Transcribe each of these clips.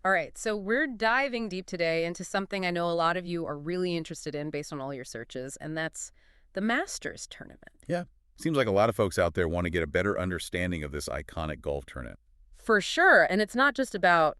All right, so we're diving deep today into something I know a lot of you are really interested in based on all your searches, and that's the Masters tournament. Yeah. Seems like a lot of folks out there want to get a better understanding of this iconic golf tournament. For sure, and it's not just about,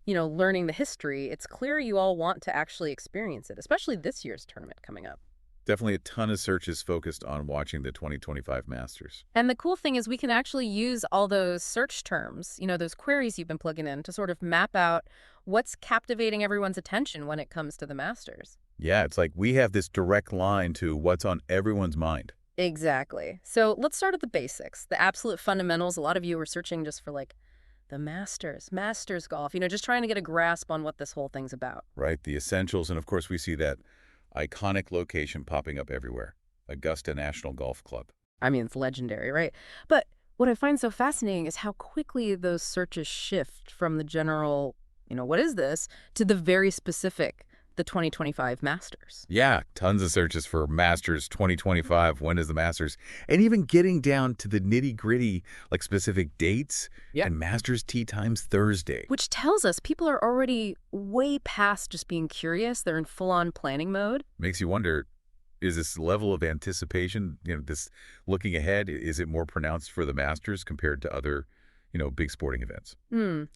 learning the history. It's clear you all want to actually experience it, especially this year's tournament coming up. Definitely a ton of searches focused on watching the 2025 Masters. And the cool thing is we can actually use all those search terms, those queries you've been plugging in to sort of map out what's captivating everyone's attention when it comes to the Masters. Yeah, it's like we have this direct line to what's on everyone's mind. Exactly. So let's start at the basics, the absolute fundamentals. A lot of you are searching just for like the Masters golf, just trying to get a grasp on what this whole thing's about. Right? The essentials, and of course we see that iconic location popping up everywhere, Augusta National Golf Club. I mean, it's legendary, right? But what I find so fascinating is how quickly those searches shift from the general, what is this, to the very specific, the 2025 Masters. Yeah, tons of searches for Masters 2025, when is the Masters, and even getting down to the nitty-gritty, like specific dates, Yeah. and Masters tee times Thursday. Which tells us people are already way past just being curious. They're in full-on planning mode. Makes you wonder, is this level of anticipation, this looking ahead, is it more pronounced for the Masters compared to other, big sporting events?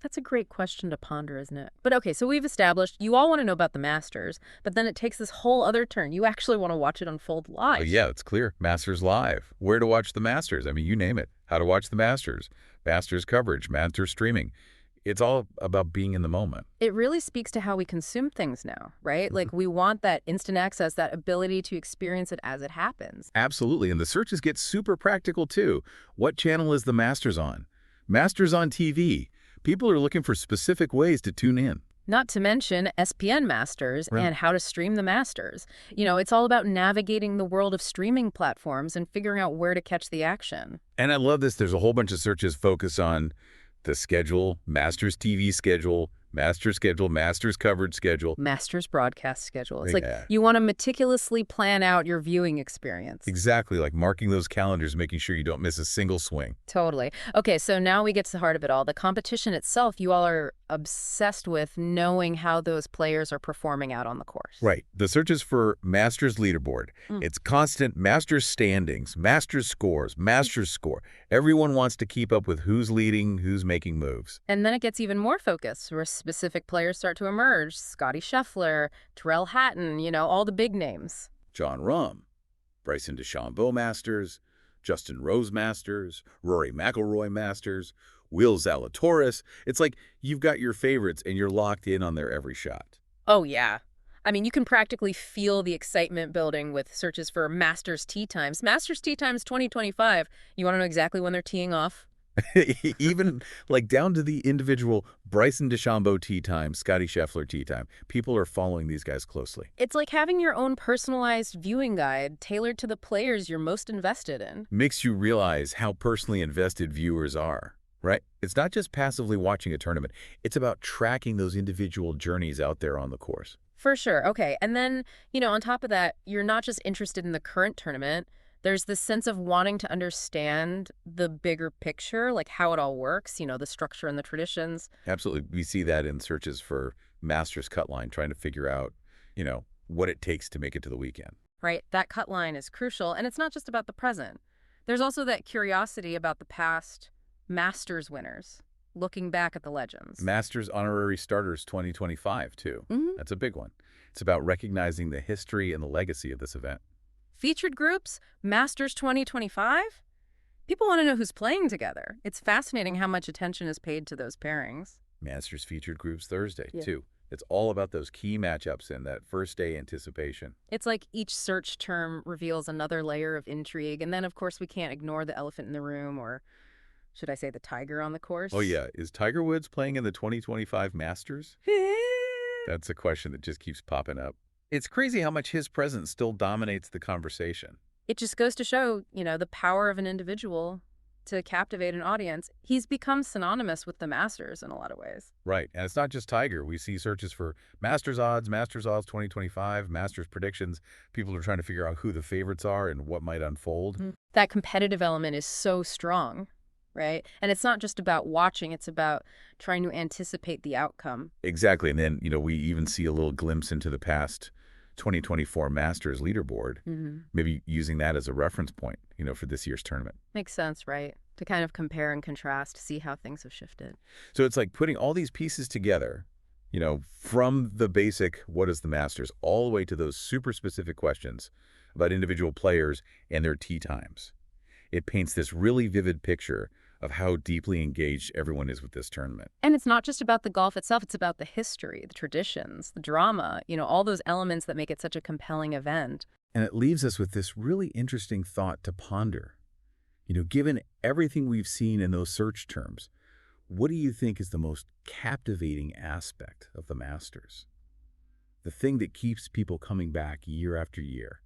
That's a great question to ponder, isn't it? But okay, so we've established you all want to know about the Masters, but then it takes this whole other turn. You actually want to watch it unfold live. Oh, yeah, it's clear. Masters Live. Where to watch the Masters? I mean, you name it. How to watch the Masters. Masters coverage. Masters streaming. It's all about being in the moment. It really speaks to how we consume things now, right? Like we want that instant access, that ability to experience it as it happens. Absolutely. And the searches get super practical, too. What channel is the Masters on? Masters on TV. People are looking for specific ways to tune in. Not to mention SPN Masters Right. and how to stream the Masters. It's all about navigating the world of streaming platforms and figuring out where to catch the action. And I love this. There's a whole bunch of searches focused on the schedule, Masters TV schedule, Masters coverage schedule. Masters broadcast schedule. It's like Yeah. you want to meticulously plan out your viewing experience. Exactly, like marking those calendars, making sure you don't miss a single swing. Totally. Okay, so now we get to the heart of it all. The competition itself, you all are obsessed with knowing how those players are performing out on the course. Right. The search is for Masters leaderboard. It's constant Masters standings, Masters scores, Masters score. Everyone wants to keep up with who's leading, who's making moves. And then it gets even more focused, where specific players start to emerge. Scotty Scheffler, Terrell Hatton, all the big names. John Rahm, Bryson DeChambeau Masters, Justin Rose Masters, Rory McIlroy Masters, Will Zalatoris. It's like you've got your favorites and you're locked in on their every shot. Oh, yeah. I mean, you can practically feel the excitement building with searches for Masters tee times. Masters tee times 2025. You want to know exactly when they're teeing off? Even like down to the individual Bryson DeChambeau tee time, Scotty Scheffler tee time. People are following these guys closely. It's like having your own personalized viewing guide tailored to the players you're most invested in. Makes you realize how personally invested viewers are, right? It's not just passively watching a tournament. It's about tracking those individual journeys out there on the course. For sure. Okay. And then, on top of that, you're not just interested in the current tournament. There's this sense of wanting to understand the bigger picture, like how it all works, the structure and the traditions. Absolutely. We see that in searches for Masters cut line, trying to figure out, what it takes to make it to the weekend. Right? That cut line is crucial. And it's not just about the present. There's also that curiosity about the past Masters winners, looking back at the legends. Masters Honorary Starters 2025, too. That's a big one. It's about recognizing the history and the legacy of this event. Featured groups, Masters 2025? People want to know who's playing together. It's fascinating how much attention is paid to those pairings. Masters featured groups Thursday, Yeah. too. It's all about those key matchups and that first day anticipation. It's like each search term reveals another layer of intrigue. And then, of course, we can't ignore the elephant in the room, or should I say the tiger on the course? Oh, yeah. Is Tiger Woods playing in the 2025 Masters? That's a question that just keeps popping up. It's crazy how much his presence still dominates the conversation. It just goes to show, the power of an individual to captivate an audience. He's become synonymous with the Masters in a lot of ways. Right. And it's not just Tiger. We see searches for Masters odds 2025, Masters predictions. People are trying to figure out who the favorites are and what might unfold. That competitive element is so strong, right? And it's not just about watching, it's about trying to anticipate the outcome. Exactly. And then, we even see a little glimpse into the past 2024 Masters leaderboard, Hmm. maybe using that as a reference point, for this year's tournament. Makes sense, right? To kind of compare and contrast, to see how things have shifted. So it's like putting all these pieces together, from the basic, what is the Masters, all the way to those super specific questions about individual players and their tee times. It paints this really vivid picture of how deeply engaged everyone is with this tournament. And it's not just about the golf itself, it's about the history, the traditions, the drama, all those elements that make it such a compelling event. And it leaves us with this really interesting thought to ponder. Given everything we've seen in those search terms, what do you think is the most captivating aspect of the Masters? The thing that keeps people coming back year after year?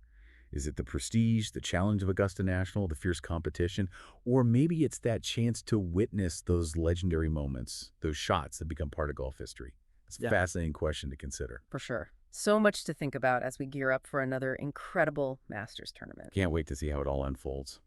Is it the prestige, the challenge of Augusta National, the fierce competition? Or maybe it's that chance to witness those legendary moments, those shots that become part of golf history? It's a Yeah, fascinating question to consider. for sure. So much to think about as we gear up for another incredible Masters tournament. Can't wait to see how it all unfolds.